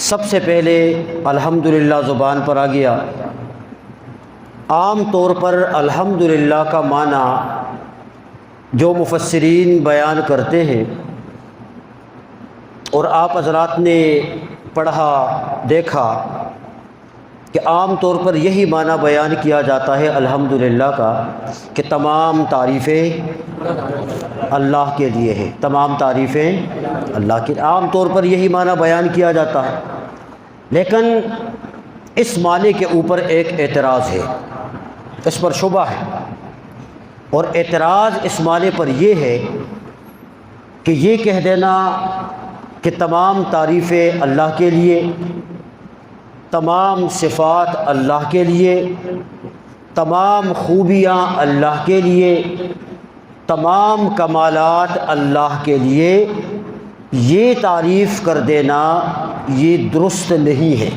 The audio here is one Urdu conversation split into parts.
سب سے پہلے الحمدللہ زبان پر آ گیا۔ عام طور پر الحمدللہ کا معنی جو مفسرین بیان کرتے ہیں اور آپ حضرات نے پڑھا دیکھا کہ عام طور پر یہی معنی بیان کیا جاتا ہے الحمدللہ کا کہ تمام تعریفیں اللہ کے لیے ہیں، تمام تعریفیں اللہ کے، عام طور پر یہی معنی بیان کیا جاتا ہے۔ لیکن اس معنی کے اوپر ایک اعتراض ہے، اس پر شبہ ہے، اور اعتراض اس معنی پر یہ ہے کہ یہ کہہ دینا کہ تمام تعریفیں اللہ کے لیے، تمام صفات اللہ کے لیے، تمام خوبیاں اللہ کے لیے، تمام کمالات اللہ کے لیے، یہ تعریف کر دینا یہ درست نہیں ہے،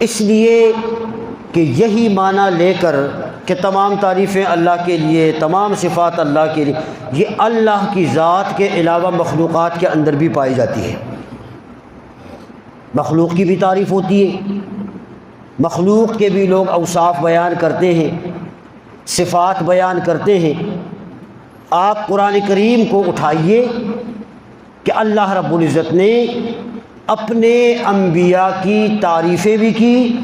اس لیے کہ یہی معنی لے کر کہ تمام تعریفیں اللہ کے لیے، تمام صفات اللہ کے لیے، یہ اللہ کی ذات کے علاوہ مخلوقات کے اندر بھی پائی جاتی ہے۔ مخلوق کی بھی تعریف ہوتی ہے، مخلوق کے بھی لوگ اوصاف بیان کرتے ہیں، صفات بیان کرتے ہیں۔ آپ قرآن کریم کو اٹھائیے کہ اللہ رب العزت نے اپنے انبیاء کی تعریفیں بھی کی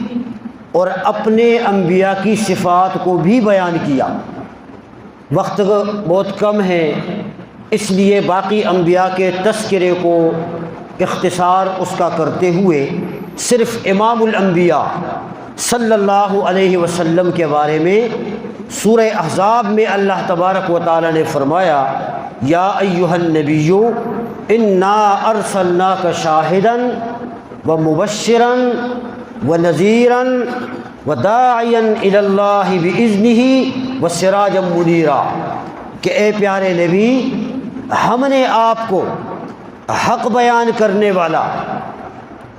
اور اپنے انبیاء کی صفات کو بھی بیان کیا۔ وقت بہت کم ہے، اس لیے باقی انبیاء کے تذکرے کو اختصار اس کا کرتے ہوئے صرف امام الانبیاء صلی اللہ علیہ وسلم کے بارے میں سورہ احزاب میں اللہ تبارک و تعالی نے فرمایا، یا ایھا النبی انا ارسلناک شاہدا ومبشرا ونذیرا وداعیا الی اللہ باذنہ وسراجا منیرا، کہ اے پیارے نبی، ہم نے آپ کو حق بیان کرنے والا،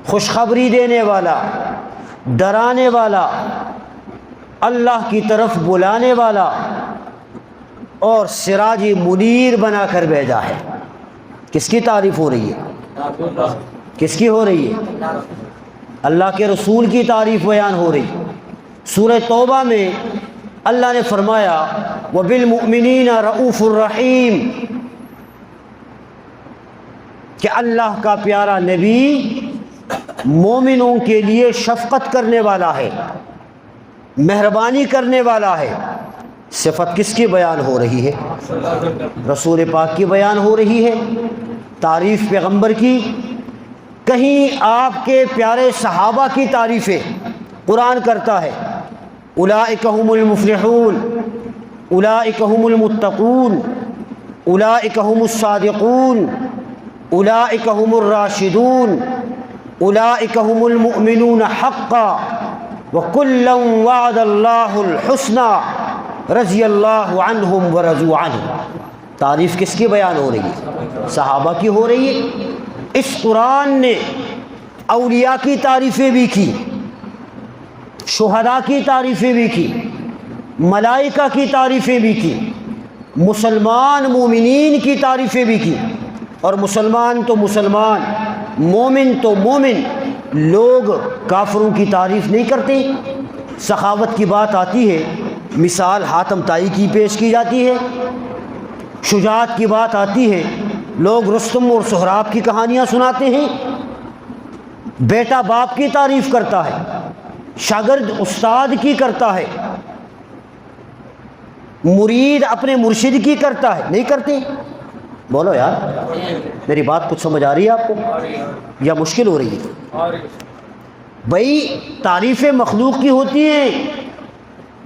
خوشخبری دینے والا، ڈرانے والا، اللہ کی طرف بلانے والا اور سراج منیر بنا کر بھیجا ہے۔ کس کی تعریف ہو رہی ہے؟ کس کی ہو رہی ہے؟ اللہ کے رسول کی تعریف بیان ہو رہی۔ سورہ توبہ میں اللہ نے فرمایا وَبِالْمُؤْمِنِينَ رَءُوفٌ الرَّحِيمٌ، کہ اللہ کا پیارا نبی مومنوں کے لیے شفقت کرنے والا ہے، مہربانی کرنے والا ہے۔ صفت کس کی بیان ہو رہی ہے؟ رسول پاک کی بیان ہو رہی ہے، تعریف پیغمبر کی۔ کہیں آپ کے پیارے صحابہ کی تعریفیں قرآن کرتا ہے، اولئک ھم المفلحون، اولئک ھم المتقون، اولئک ھم الصادقون، اولئک ھم الراشدون، اولئک ھم المؤمنون حقا وکلا وعد اللہ الحسنی رضی اللہ عنہم ورضوا عنہ۔ تعریف کس کی بیان ہو رہی ہے؟ صحابہ کی ہو رہی ہے۔ اس قرآن نے اولیاء کی تعریفیں بھی کی، شہداء کی تعریفیں بھی کی، ملائکہ کی تعریفیں بھی کی، مسلمان مومنین کی تعریفیں بھی کی، اور مسلمان تو مسلمان، مومن تو مومن، لوگ کافروں کی تعریف نہیں کرتے۔ سخاوت کی بات آتی ہے، مثال حاتم طائی کی پیش کی جاتی ہے۔ شجاعت کی بات آتی ہے، لوگ رستم اور سہراب کی کہانیاں سناتے ہیں۔ بیٹا باپ کی تعریف کرتا ہے، شاگرد استاد کی کرتا ہے، مرید اپنے مرشد کی کرتا ہے، نہیں کرتے؟ بولو یار، میری بات کچھ سمجھ آ رہی ہے آپ کو یا مشکل ہو رہی ہے؟ بھائی تعریفیں مخلوق کی ہوتی ہیں،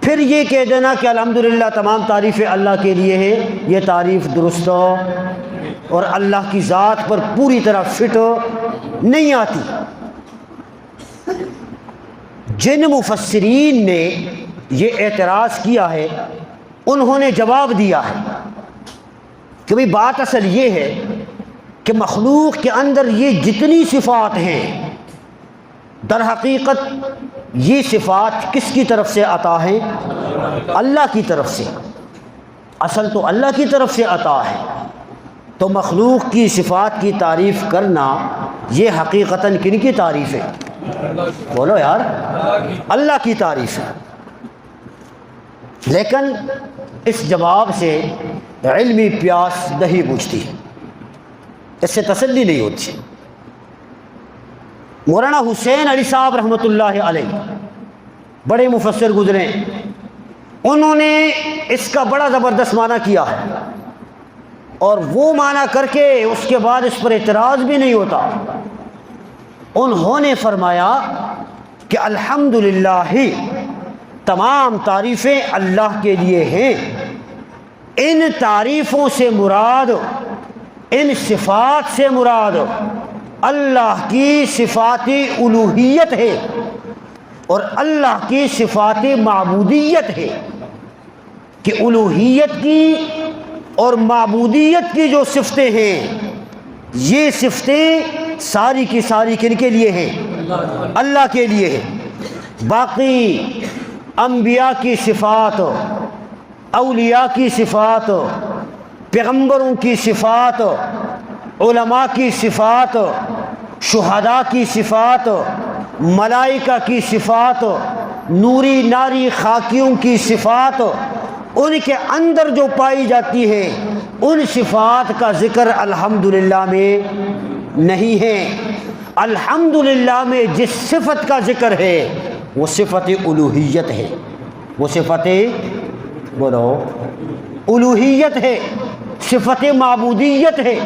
پھر یہ کہہ دینا کہ الحمدللہ تمام تعریفیں اللہ کے لیے ہیں، یہ تعریف درست اور اللہ کی ذات پر پوری طرح فٹ نہیں آتی۔ جن مفسرین نے یہ اعتراض کیا ہے انہوں نے جواب دیا ہے کہ بھئی بات اصل یہ ہے کہ مخلوق کے اندر یہ جتنی صفات ہیں، در حقیقت یہ صفات کس کی طرف سے عطا ہیں؟ اللہ کی طرف سے۔ اصل تو اللہ کی طرف سے عطا ہے، تو مخلوق کی صفات کی تعریف کرنا یہ حقیقتاً کن کی تعریف ہے؟ بولو یار، اللہ کی تعریف ہے۔ لیکن اس جواب سے علمی پیاس نہیں بجھتی، اس سے تسلی نہیں ہوتی۔ مولانا حسین علی صاحب رحمۃ اللہ علیہ بڑے مفسر گزرے، انہوں نے اس کا بڑا زبردست معنی کیا ہے، اور وہ معنی کر کے اس کے بعد اس پر اعتراض بھی نہیں ہوتا۔ انہوں نے فرمایا کہ الحمدللہ تمام تعریفیں اللہ کے لیے ہیں، ان تعریفوں سے مراد، ان صفات سے مراد اللہ کی صفات الوہیت ہے اور اللہ کی صفات معبودیت ہے، کہ الوہیت کی اور معبودیت کی جو صفتیں ہیں، یہ صفتیں ساری کی ساری کن کے لیے ہیں؟ اللہ کے لیے ہیں۔ باقی انبیاء کی صفات، اولیاء کی صفات، پیغمبروں کی صفات، علماء کی صفات، شہداء کی صفات، ملائکہ کی صفات، نوری ناری خاکیوں کی صفات، ان کے اندر جو پائی جاتی ہے ان صفات کا ذکر الحمدللہ میں نہیں ہے۔ الحمدللہ میں جس صفت کا ذکر ہے وہ صفت الوہیت ہے، وہ صفت بولو الوہیت ہے، صفت معبودیت ہے۔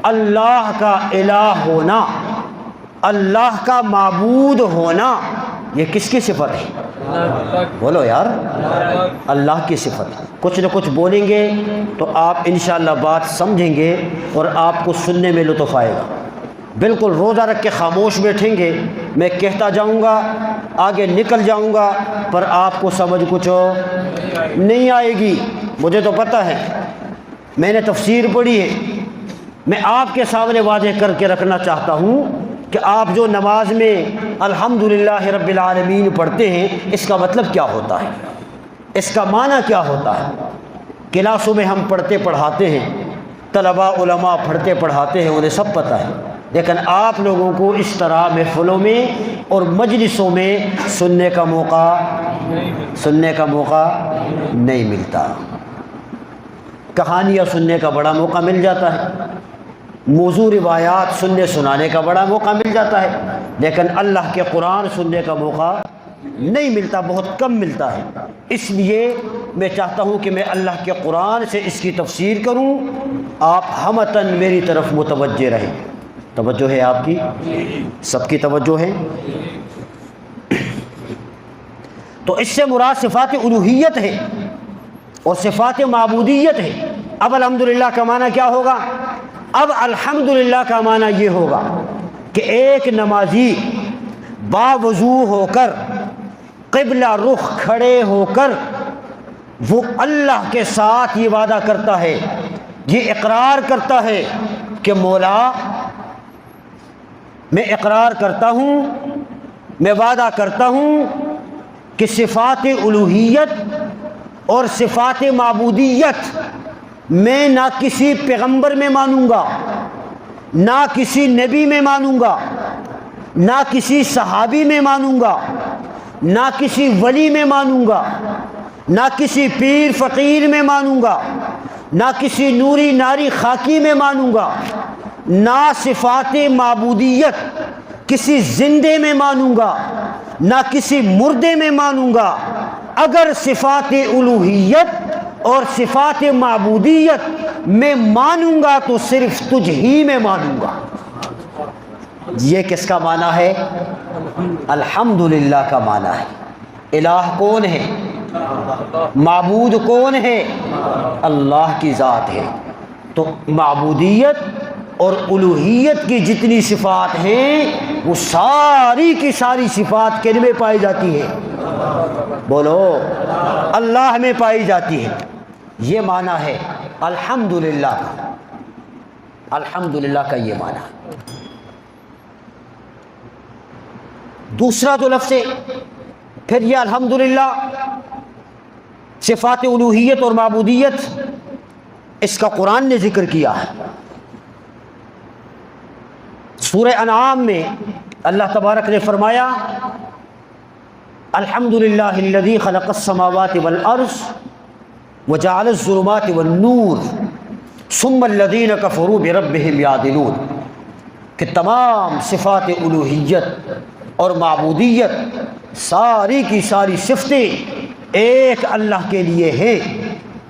اللہ کا الہ ہونا، اللہ کا معبود ہونا، یہ کس کی صفت ہے؟ بولو یار، اللہ کی صفت۔ کچھ نہ کچھ بولیں گے تو آپ انشاءاللہ بات سمجھیں گے اور آپ کو سننے میں لطف آئے گا۔ بالکل روزہ رکھ کے خاموش بیٹھیں گے، میں کہتا جاؤں گا، آگے نکل جاؤں گا، پر آپ کو سمجھ کچھ نہیں آئے گی۔ مجھے تو پتہ ہے، میں نے تفسیر پڑھی ہے۔ میں آپ کے سامنے واضح کر کے رکھنا چاہتا ہوں کہ آپ جو نماز میں الحمدللہ رب العالمین پڑھتے ہیں، اس کا مطلب کیا ہوتا ہے، اس کا معنی کیا ہوتا ہے۔ کلاسوں میں ہم پڑھتے پڑھاتے ہیں، طلباء علماء پڑھتے پڑھاتے ہیں، انہیں سب پتہ ہے، لیکن آپ لوگوں کو اس طرح محفلوں میں اور مجلسوں میں سننے کا موقع نہیں ملتا۔ کہانیاں سننے کا بڑا موقع مل جاتا ہے، موضوع روایات سننے سنانے کا بڑا موقع مل جاتا ہے، لیکن اللہ کے قرآن سننے کا موقع نہیں ملتا، بہت کم ملتا ہے۔ اس لیے میں چاہتا ہوں کہ میں اللہ کے قرآن سے اس کی تفسیر کروں، آپ ہمتاً میری طرف متوجہ رہیں۔ توجہ ہے آپ کی؟ سب کی توجہ ہے؟ تو اس سے مراد صفات الوہیت ہے اور صفات معبودیت ہے۔ اب الحمدللہ کا معنی کیا ہوگا؟ اب الحمدللہ کا معنی یہ ہوگا کہ ایک نمازی باوضو ہو کر قبلہ رخ کھڑے ہو کر وہ اللہ کے ساتھ یہ وعدہ کرتا ہے، یہ اقرار کرتا ہے کہ مولا میں اقرار کرتا ہوں، میں وعدہ کرتا ہوں کہ صفات الوہیت اور صفات معبودیت میں نہ کسی پیغمبر میں مانوں گا، نہ کسی نبی میں مانوں گا، نہ کسی صحابی میں مانوں گا، نہ کسی ولی میں مانوں گا، نہ کسی پیر فقیر میں مانوں گا، نہ کسی نوری ناری خاکی میں مانوں گا، نہ صفات معبودیت کسی زندے میں مانوں گا، نہ کسی مردے میں مانوں گا۔ اگر صفات الوہیت اور صفات معبودیت میں مانوں گا تو صرف تجھ ہی میں مانوں گا۔ یہ کس کا معنی ہے؟ الحمدللہ کا معنی ہے۔ الہ کون ہے؟ معبود کون ہے؟ اللہ کی ذات ہے۔ تو معبودیت اور الوہیت کی جتنی صفات ہیں وہ ساری کی ساری صفات کن میں پائی جاتی ہیں؟ بولو، اللہ میں پائی جاتی ہے۔ یہ معنی ہے الحمدللہ کا، الحمدللہ کا یہ معنی ہے۔ دوسرا جو لفظ ہے پھر یہ الحمدللہ صفات الوہیت اور معبودیت، اس کا قرآن نے ذکر کیا ہے۔ سورہ انعام میں اللہ تبارک نے فرمایا الحمدللہ الذی خلق السماوات والارض وجعل الظلمات والنور ثم الذین کفروا بربہم یعدلون، کہ تمام صفات الوہیت اور معبودیت ساری کی ساری صفتیں ایک اللہ کے لیے ہیں،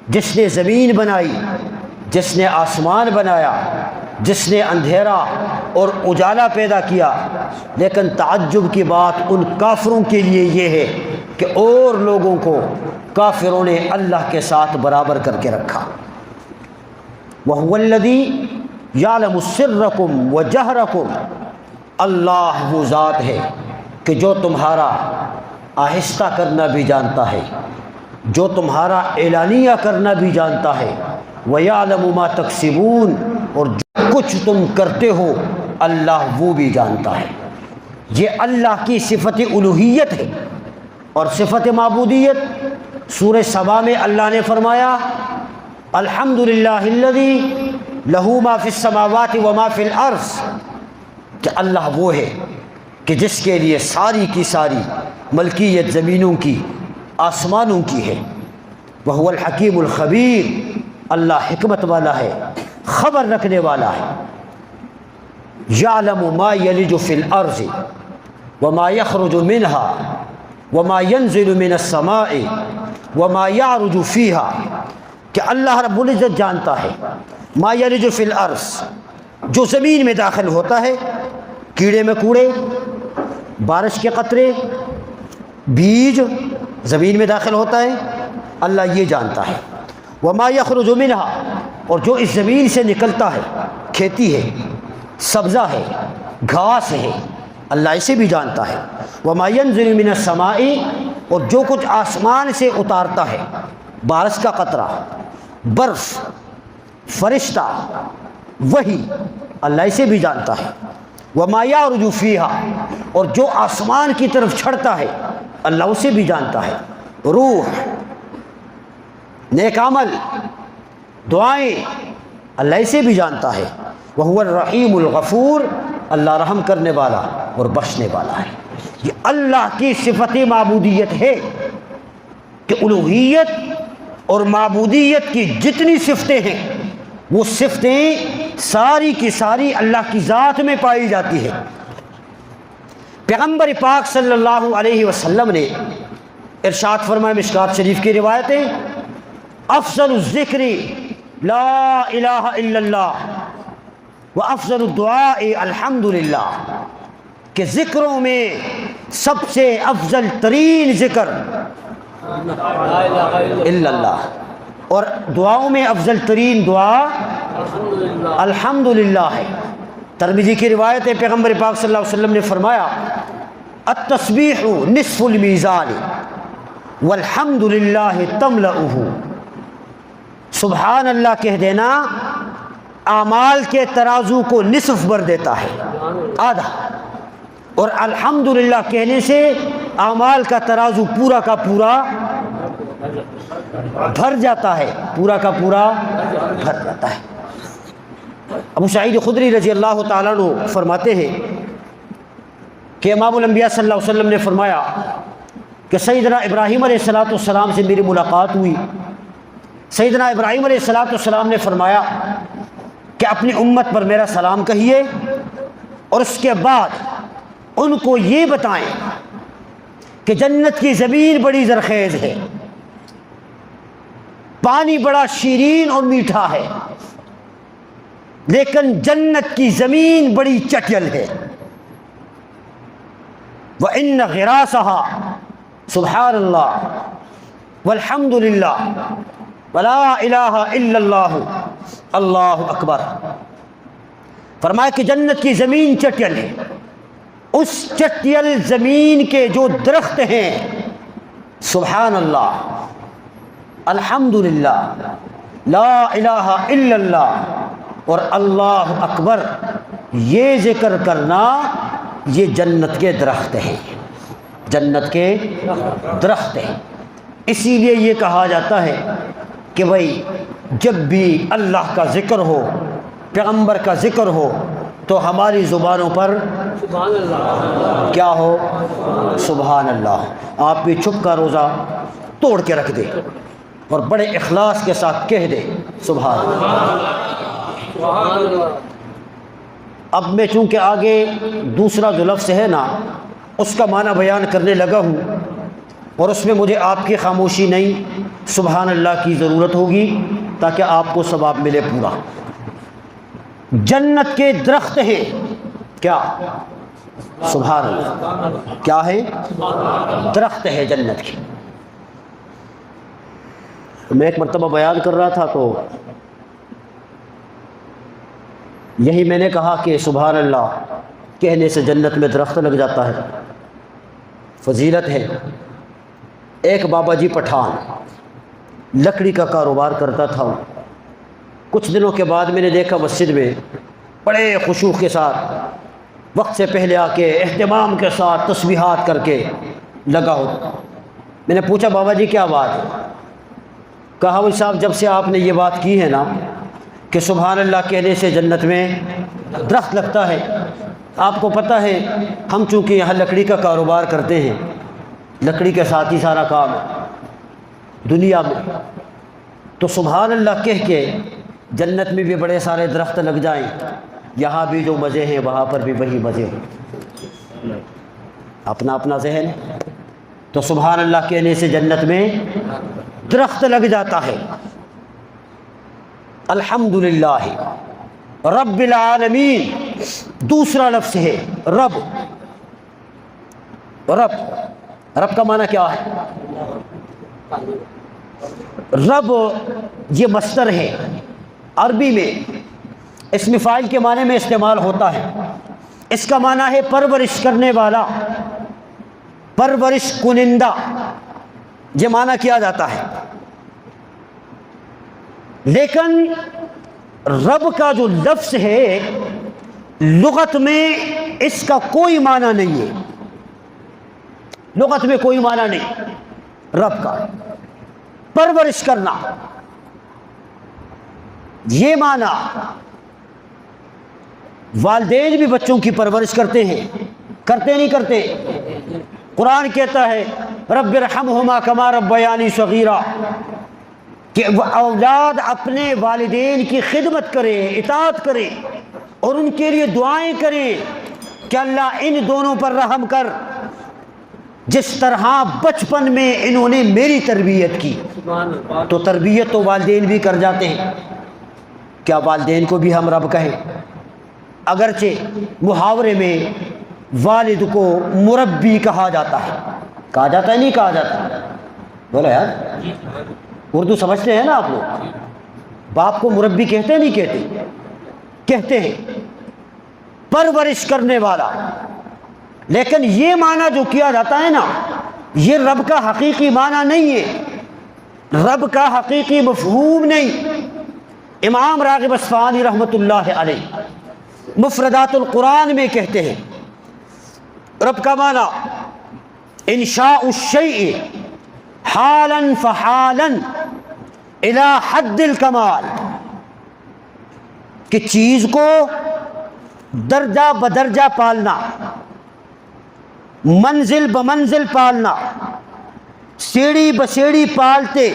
جس نے زمین بنائی، جس نے آسمان بنایا، جس نے اندھیرا اور اجالا پیدا کیا۔ لیکن تعجب کی بات ان کافروں کے لیے یہ ہے کہ اور لوگوں کو کافروں نے اللہ کے ساتھ برابر کر کے رکھا۔ وَهُوَ الَّذِي يَعْلَمُ سِرَّكُمْ وَجَهْرَكُمْ، اللہ وہ ذات ہے کہ جو تمہارا آہستہ کرنا بھی جانتا ہے، جو تمہارا اعلانیہ کرنا بھی جانتا ہے، وَيَعْلَمُ مَا تَكْسِبُونَ، اور جو کچھ تم کرتے ہو اللہ وہ بھی جانتا ہے۔ یہ اللہ کی صفت الوہیت ہے۔ اور صفت معبودیت سورہ سبا میں اللہ نے فرمایا الحمدللہ الذی لہ ما فی السماوات وما فی الارض، کہ اللہ وہ ہے کہ جس کے لیے ساری کی ساری ملکیت زمینوں کی آسمانوں کی ہے۔ وہو الحکیم الخبیر، اللہ حکمت والا ہے، خبر رکھنے والا ہے۔ یعلم ما یلج فی الارض وما یخرج منها وما ينزل من السماء وما يعرج فيها، کہ اللہ رب العزت جانتا ہے ما یلج فی الارض، جو زمین میں داخل ہوتا ہے، کیڑے مکوڑے، بارش کے قطرے، بیج زمین میں داخل ہوتا ہے، اللہ یہ جانتا ہے۔ وما یخرج منها، اور جو اس زمین سے نکلتا ہے، کھیتی ہے، سبزہ ہے، گھاس ہے، اللہ اسے بھی جانتا ہے۔ وما ينزل من السماء، اور جو کچھ آسمان سے اتارتا ہے، بارش کا قطرہ، برف، فرشتہ، وہی اللہ اسے بھی جانتا ہے۔ وما يعرج فيها، اور جو آسمان کی طرف چڑھتا ہے اللہ اسے بھی جانتا ہے۔ روح، نیک عمل، دعائیں، اللہ اسے بھی جانتا ہے۔ وهو الرحیم الغفور، اللہ رحم کرنے والا اور بخشنے والا ہے۔ یہ اللہ کی صفت معبودیت ہے کہ الوہیت اور معبودیت کی جتنی صفتیں ہیں وہ صفتیں ساری کی ساری اللہ کی ذات میں پائی جاتی ہے۔ پیغمبر پاک صلی اللہ علیہ وسلم نے ارشاد فرمایا، مشکات شریف کی روایتیں، افضل الذکر لا الہ الا اللہ وافضل الدعاء الحمدللہ، کہ ذکروں میں سب سے افضل ترین ذکر الا اللہ، اور دعاؤں میں افضل ترین دعا الحمدللہ ہے۔ ترمذی کی روایت ہے، پیغمبر پاک صلی اللہ علیہ وسلم نے فرمایا التسبیح نصف المیزان والحمدللہ تملؤہ، سبحان اللہ کہہ دینا اعمال کے ترازو کو نصف بھر دیتا ہے، آدھا، اور الحمدللہ کہنے سے اعمال کا ترازو پورا کا پورا بھر جاتا ہے، پورا کا پورا بھر جاتا ہے۔ ابو سعید خدری رضی اللہ تعالیٰ عنہ فرماتے ہیں کہ امام الانبیاء صلی اللہ علیہ وسلم نے فرمایا کہ سیدنا ابراہیم علیہ السلام سے میری ملاقات ہوئی۔ سیدنا ابراہیم علیہ السلام نے فرمایا کہ اپنی امت پر میرا سلام کہیے، اور اس کے بعد ان کو یہ بتائیں کہ جنت کی زمین بڑی زرخیز ہے، پانی بڑا شیرین اور میٹھا ہے، لیکن جنت کی زمین بڑی چٹیل ہے۔ وَإِنَّ غِرَاسَهَا سبحان اللہ والحمد للہ ولا الہ الا اللہ اللہ اکبر۔ فرمایا کہ جنت کی زمین چٹیل ہے، اس چٹیل زمین کے جو درخت ہیں، سبحان اللہ، الحمد للہ، لا الہ الا اللہ اور اللہ اکبر، یہ ذکر کرنا یہ جنت کے درخت ہیں، جنت کے درخت ہیں۔ اسی لیے یہ کہا جاتا ہے کہ بھائی جب بھی اللہ کا ذکر ہو، پیغمبر کا ذکر ہو، تو ہماری زبانوں پر کیا ہو؟ سبحان اللہ۔ آپ بھی چھپ کا روزہ توڑ کے رکھ دے اور بڑے اخلاص کے ساتھ کہہ دے سبحان اللہ۔ اب میں چونکہ آگے دوسرا جو لفظ ہے نا اس کا معنی بیان کرنے لگا ہوں، اور اس میں مجھے آپ کی خاموشی نہیں، سبحان اللہ کی ضرورت ہوگی تاکہ آپ کو ثواب ملے پورا۔ جنت کے درخت ہیں کیا؟ سبحان اللہ۔ کیا ہے؟ درخت ہے جنت کی۔ میں ایک مرتبہ بیان کر رہا تھا تو یہی میں نے کہا کہ سبحان اللہ کہنے سے جنت میں درخت لگ جاتا ہے، فضیلت ہے۔ ایک بابا جی پٹھان لکڑی کا کاروبار کرتا تھا۔ کچھ دنوں کے بعد میں نے دیکھا مسجد میں بڑے خشوع کے ساتھ وقت سے پہلے آ کے اہتمام کے ساتھ تسبیحات کر کے لگا ہو۔ میں نے پوچھا بابا جی کیا بات ہے؟ کہا وہ صاحب جب سے آپ نے یہ بات کی ہے نا کہ سبحان اللہ کہنے سے جنت میں درخت لگتا ہے، آپ کو پتہ ہے ہم چونکہ یہاں لکڑی کا کاروبار کرتے ہیں، لکڑی کے ساتھ ہی سارا کام ہے دنیا میں، تو سبحان اللہ کہہ کے جنت میں بھی بڑے سارے درخت لگ جائیں، یہاں بھی جو مزے ہیں وہاں پر بھی وہی مزے ہیں، اپنا اپنا ذہن ہے۔ تو سبحان اللہ کہنے سے جنت میں درخت لگ جاتا ہے۔ الحمدللہ رب العالمین دوسرا لفظ ہے رب۔ رب کا معنی کیا ہے؟ رب یہ مصدر ہے، عربی میں اسم فاعل کے معنی میں استعمال ہوتا ہے۔ اس کا معنی ہے پرورش کرنے والا، پرورش کنندہ، یہ معنی کیا جاتا ہے۔ لیکن رب کا جو لفظ ہے لغت میں اس کا کوئی معنی نہیں ہے، لغت میں کوئی معنی نہیں رب کا۔ پرورش کرنا یہ معنی، والدین بھی بچوں کی پرورش کرتے ہیں، کرتے نہیں کرتے؟ قرآن کہتا ہے رب ارحمہما کما ربیانی صغیرا، کہ اولاد اپنے والدین کی خدمت کرے، اطاعت کرے اور ان کے لیے دعائیں کریں کہ اللہ ان دونوں پر رحم کر جس طرح بچپن میں انہوں نے میری تربیت کی۔ تو تربیت تو والدین بھی کر جاتے ہیں، کیا والدین کو بھی ہم رب کہیں؟ اگرچہ محاورے میں والد کو مربی کہا جاتا ہے، کہا جاتا ہے نہیں کہا جاتا؟ بولا یار، اردو سمجھتے ہیں نا آپ لوگ؟ باپ کو مربی کہتے ہیں نہیں کہتے؟ کہتے ہیں، پرورش کرنے والا۔ لیکن یہ معنی جو کیا جاتا ہے نا یہ رب کا حقیقی معنی نہیں ہے، رب کا حقیقی مفہوم نہیں۔ امام راغب اصفہانی رحمۃ اللہ علیہ مفردات القرآن میں کہتے ہیں رب کا معنی انشاء الشیء حالا فحالا الی حد الکمال، کہ چیز کو درجہ بدرجہ پالنا، منزل بمنزل پالنا، سیڑھی بسیڑھی پالتے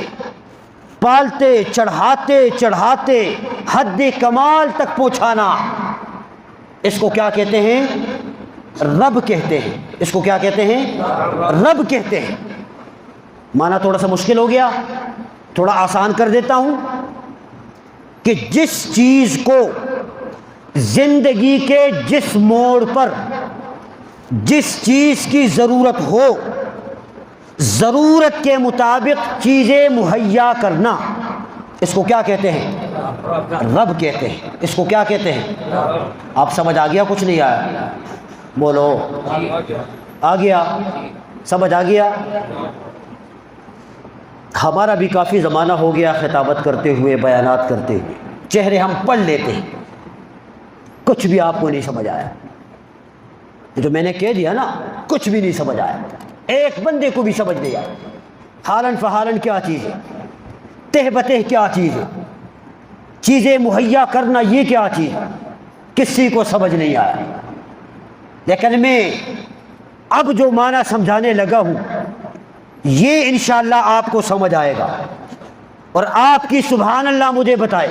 پالتے چڑھاتے چڑھاتے حد کمال تک پہنچانا، اس کو کیا کہتے ہیں؟ رب کہتے ہیں۔ اس کو کیا کہتے ہیں؟ رب کہتے ہیں۔ معنی تھوڑا سا مشکل ہو گیا، تھوڑا آسان کر دیتا ہوں کہ جس چیز کو زندگی کے جس موڑ پر جس چیز کی ضرورت ہو، ضرورت کے مطابق چیزیں مہیا کرنا، اس کو کیا کہتے ہیں؟ رب کہتے ہیں۔ اس کو کیا کہتے ہیں؟ آپ سمجھ آ گیا؟ کچھ نہیں آیا؟ بولو آ گیا؟ سمجھ آ گیا؟ ہمارا بھی کافی زمانہ ہو گیا خطابت کرتے ہوئے، بیانات کرتے ہوئے، چہرے ہم پڑھ لیتے ہیں، کچھ بھی آپ کو نہیں سمجھ آیا۔ جو میں نے کہہ دیا نا کچھ بھی نہیں سمجھ آیا، ایک بندے کو بھی سمجھ نہیں آیا۔ حالن فحالن کیا چیز ہے، تہ بتہ کیا چیز ہے، چیزیں مہیا کرنا یہ کیا چیز ہے، کسی کو سمجھ نہیں آیا، لیکن میں اب جو معنی سمجھانے لگا ہوں یہ انشاءاللہ آپ کو سمجھ آئے گا، اور آپ کی سبحان اللہ مجھے بتائے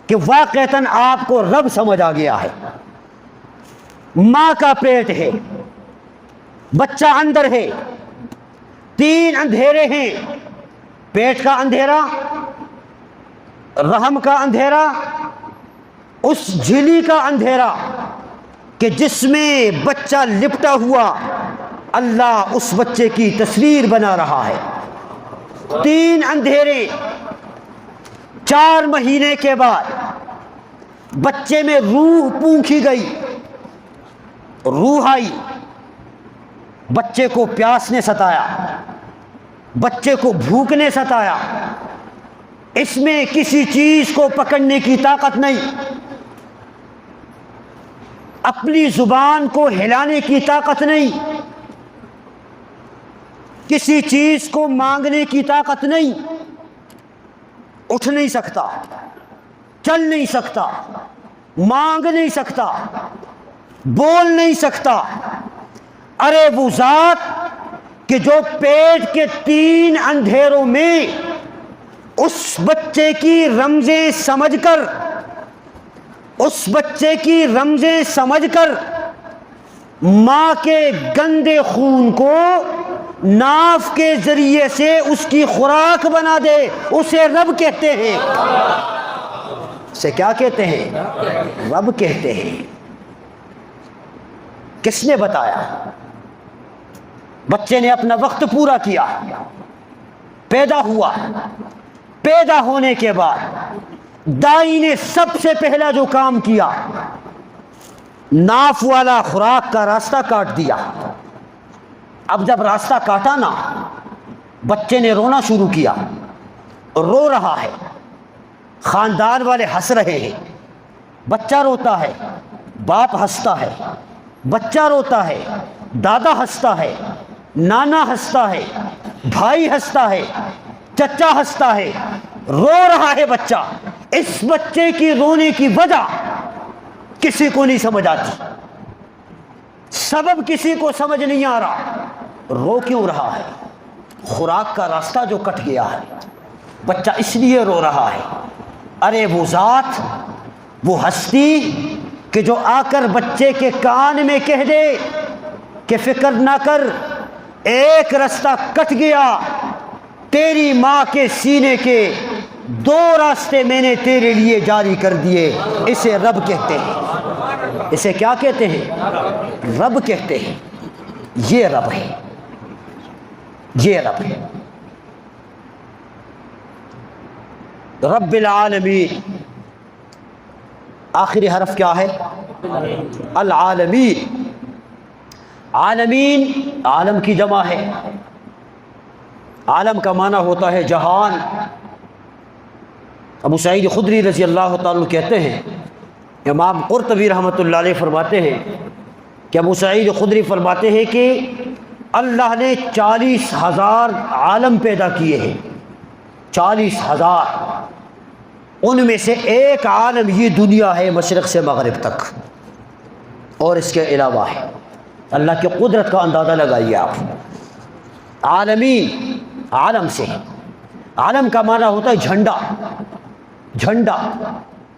کہ واقعتاً آپ کو رب سمجھ آ گیا ہے۔ ماں کا پیٹ ہے، بچہ اندر ہے، 3 اندھیرے ہیں، پیٹ کا اندھیرا، رحم کا اندھیرا، اس جھلی کا اندھیرا کہ جس میں بچہ لپٹا ہوا اللہ اس بچے کی تصویر بنا رہا ہے۔ 3 اندھیرے، 4 مہینے کے بعد بچے میں روح پونکھی گئی، روح آئی، بچے کو پیاس نے ستایا، بچے کو بھوک نے ستایا، اس میں کسی چیز کو پکڑنے کی طاقت نہیں، اپنی زبان کو ہلانے کی طاقت نہیں، کسی چیز کو مانگنے کی طاقت نہیں، اٹھ نہیں سکتا، چل نہیں سکتا، مانگ نہیں سکتا، بول نہیں سکتا۔ ارے وہ ذات کہ جو پیٹ کے 3 اندھیروں میں اس بچے کی رمزیں سمجھ کر، اس بچے کی رمزیں سمجھ کر ماں کے گندے خون کو ناف کے ذریعے سے اس کی خوراک بنا دے، اسے رب کہتے ہیں۔ اسے کیا کہتے ہیں؟ رب کہتے ہیں۔ کس نے بتایا؟ بچے نے اپنا وقت پورا کیا، پیدا ہوا، پیدا ہونے کے بعد دائی نے سب سے پہلا جو کام کیا ناف والا خوراک کا راستہ کاٹ دیا۔ اب جب راستہ کاٹا نا، بچے نے رونا شروع کیا، رو رہا ہے، خاندان والے ہنس رہے ہیں، بچہ روتا ہے، باپ ہنستا ہے، بچہ روتا ہے، دادا ہنستا ہے، نانا ہنستا ہے، بھائی ہنستا ہے، چچا ہنستا ہے، رو رہا ہے بچہ۔ اس بچے کی رونے کی وجہ کسی کو نہیں سمجھ آتی، سبب کسی کو سمجھ نہیں آ رہا، رو کیوں رہا ہے؟ خوراک کا راستہ جو کٹ گیا ہے، بچہ اس لیے رو رہا ہے۔ ارے وہ ذات، وہ ہستی کہ جو آ کر بچے کے کان میں کہہ دے کہ فکر نہ کر، ایک راستہ کٹ گیا، تیری ماں کے سینے کے 2 راستے میں نے تیرے لیے جاری کر دیے، اسے رب کہتے ہیں۔ اسے کیا کہتے ہیں؟ رب کہتے ہیں۔ یہ رب ہے، یہ رب ہے، رب العالمین۔ آخری حرف کیا ہے؟ العالمین۔ عالمین عالم کی جمع ہے، عالم کا معنی ہوتا ہے جہان۔ ابو سعید خدری رضی اللہ تعالیٰ کہتے ہیں، امام قرطبی رحمۃ اللہ علیہ فرماتے ہیں کہ ابو سعید خدری فرماتے ہیں کہ اللہ نے 40,000 عالم پیدا کیے ہیں، 40,000، ان میں سے ایک عالم یہ دنیا ہے مشرق سے مغرب تک، اور اس کے علاوہ ہے۔ اللہ کی قدرت کا اندازہ لگائیے آپ۔ عالمین عالم سے، عالم کا معنی ہوتا ہے جھنڈا، جھنڈا،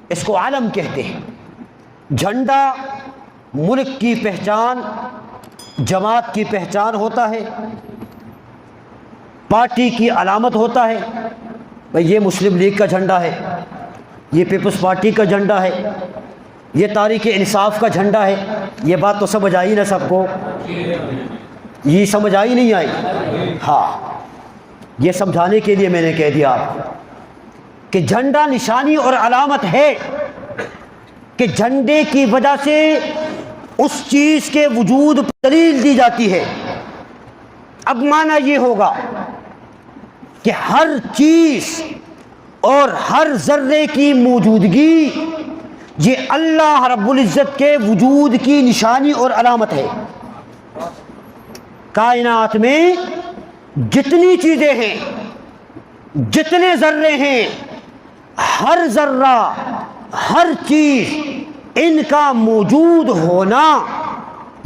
اس کو عالم کہتے ہیں۔ جھنڈا ملک کی پہچان، جماعت کی پہچان ہوتا ہے، پارٹی کی علامت ہوتا ہے۔ بھئی یہ مسلم لیگ کا جھنڈا ہے، یہ پیپلز پارٹی کا جھنڈا ہے، یہ تحریک انصاف کا جھنڈا ہے۔ یہ بات تو سمجھ آئی نا سب کو؟ یہ سمجھ آئی نہیں آئی؟ ہاں، یہ سمجھانے کے لیے میں نے کہہ دیا کہ جھنڈا نشانی اور علامت ہے کہ جھنڈے کی وجہ سے اس چیز کے وجود پر دلیل دی جاتی ہے۔ اب معنی یہ ہوگا کہ ہر چیز اور ہر ذرے کی موجودگی یہ اللہ رب العزت کے وجود کی نشانی اور علامت ہے۔ کائنات میں جتنی چیزیں ہیں، جتنے ذرے ہیں، ہر ذرہ، ہر چیز ان کا موجود ہونا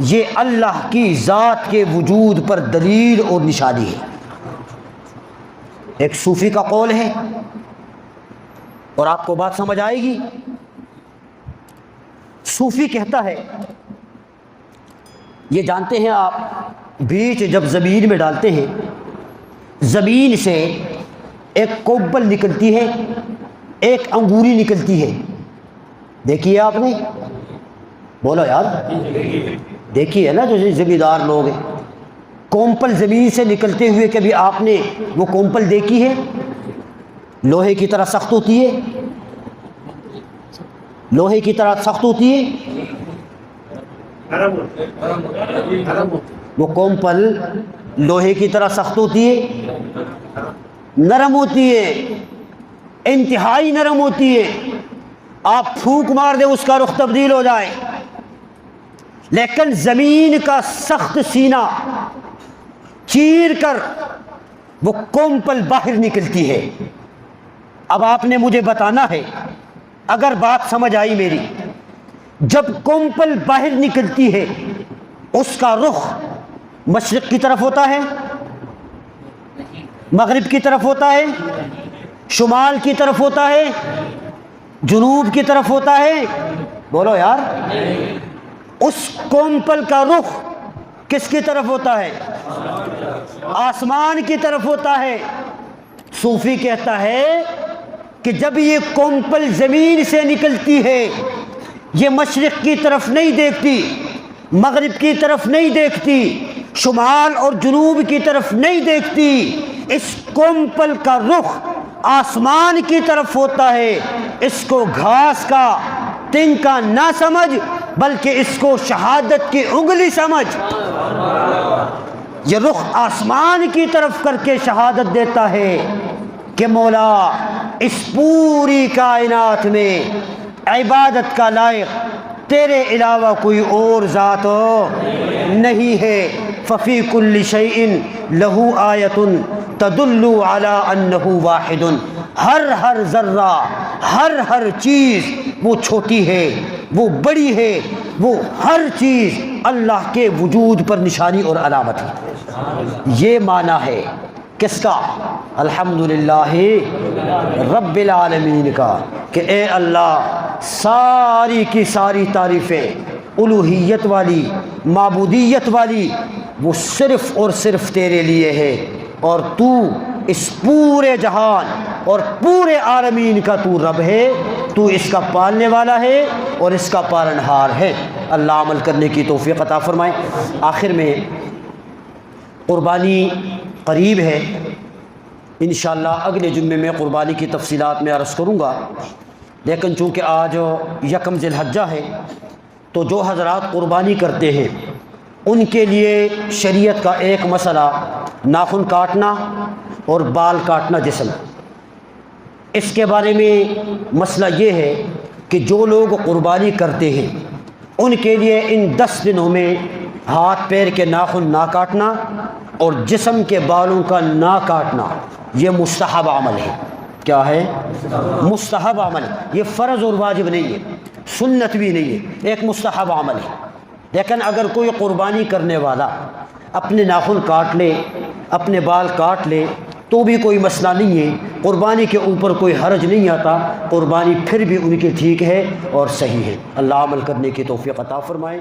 یہ اللہ کی ذات کے وجود پر دلیل اور نشانی ہے۔ ایک صوفی کا قول ہے اور آپ کو بات سمجھ آئے گی۔ صوفی کہتا ہے، یہ جانتے ہیں آپ، بیج جب زمین میں ڈالتے ہیں زمین سے ایک کوبل نکلتی ہے، ایک انگوری نکلتی ہے، دیکھیے آپ نے، بولو یار، دیکھیے نا جو زمیندار لوگ ہیں، کومپل زمین سے نکلتے ہوئے کبھی آپ نے وہ کومپل دیکھی ہے؟ لوہے کی طرح سخت ہوتی ہے، لوہے کی طرح سخت ہوتی ہے وہ کومپل، لوہے کی طرح سخت ہوتی ہے، نرم ہوتی ہے، انتہائی نرم ہوتی ہے، آپ پھونک مار دیں اس کا رخ تبدیل ہو جائے۔ لیکن زمین کا سخت سینہ چیر کر وہ کومپل باہر نکلتی ہے۔ اب آپ نے مجھے بتانا ہے، اگر بات سمجھ آئی میری، جب کومپل باہر نکلتی ہے اس کا رخ مشرق کی طرف ہوتا ہے، مغرب کی طرف ہوتا ہے، شمال کی طرف ہوتا ہے، جنوب کی طرف ہوتا ہے؟ بولو یار، اس کومپل کا رخ کس کی طرف ہوتا ہے؟ آسمان کی طرف ہوتا ہے۔ صوفی کہتا ہے کہ جب یہ کومپل زمین سے نکلتی ہے یہ مشرق کی طرف نہیں دیکھتی، مغرب کی طرف نہیں دیکھتی، شمال اور جنوب کی طرف نہیں دیکھتی، اس کومپل کا رخ آسمان کی طرف ہوتا ہے۔ اس کو گھاس کا تن کا نہ سمجھ، بلکہ اس کو شہادت کی انگلی سمجھ۔ یہ رخ آسمان کی طرف کر کے شہادت دیتا ہے کہ مولا اس پوری کائنات میں عبادت کا لائق تیرے علاوہ کوئی اور ذات نہیں ہے۔ ففی کل شیء لہ آیۃ تدل علی انہ واحد، ہر ذرہ، ہر چیز، وہ چھوٹی ہے، وہ بڑی ہے، وہ ہر چیز اللہ کے وجود پر نشانی اور علامت ہے۔ یہ معنی ہے کس کا؟ الحمدللہ رب العالمین کا، کہ اے اللہ ساری کی ساری تعریفیں الوہیت والی، معبودیت والی، وہ صرف اور صرف تیرے لیے ہے، اور تو اس پورے جہان اور پورے عالمین کا تو رب ہے، تو اس کا پالنے والا ہے اور اس کا پالنہار ہے۔ اللہ عمل کرنے کی توفیق عطا فرمائے۔ آخر میں قربانی قریب ہے، انشاءاللہ اگلے جمعے میں قربانی کی تفصیلات میں عرض کروں گا، لیکن چونکہ آج یکم ذی الحجہ ہے تو جو حضرات قربانی کرتے ہیں ان کے لیے شریعت کا ایک مسئلہ ناخن کاٹنا اور بال کاٹنا جسم، اس کے بارے میں مسئلہ یہ ہے کہ جو لوگ قربانی کرتے ہیں ان کے لیے ان 10 دنوں میں ہاتھ پیر کے ناخن نہ کاٹنا اور جسم کے بالوں کا نہ کاٹنا یہ مستحب عمل ہے۔ کیا ہے؟ مستحب عمل ہے، یہ فرض اور واجب نہیں ہے، سنت بھی نہیں ہے، ایک مستحب عمل ہے۔ لیکن اگر کوئی قربانی کرنے والا اپنے ناخن کاٹ لے، اپنے بال کاٹ لے تو بھی کوئی مسئلہ نہیں ہے، قربانی کے اوپر کوئی حرج نہیں آتا، قربانی پھر بھی ان کی ٹھیک ہے اور صحیح ہے۔ اللہ عمل کرنے کی توفیق عطا فرمائے۔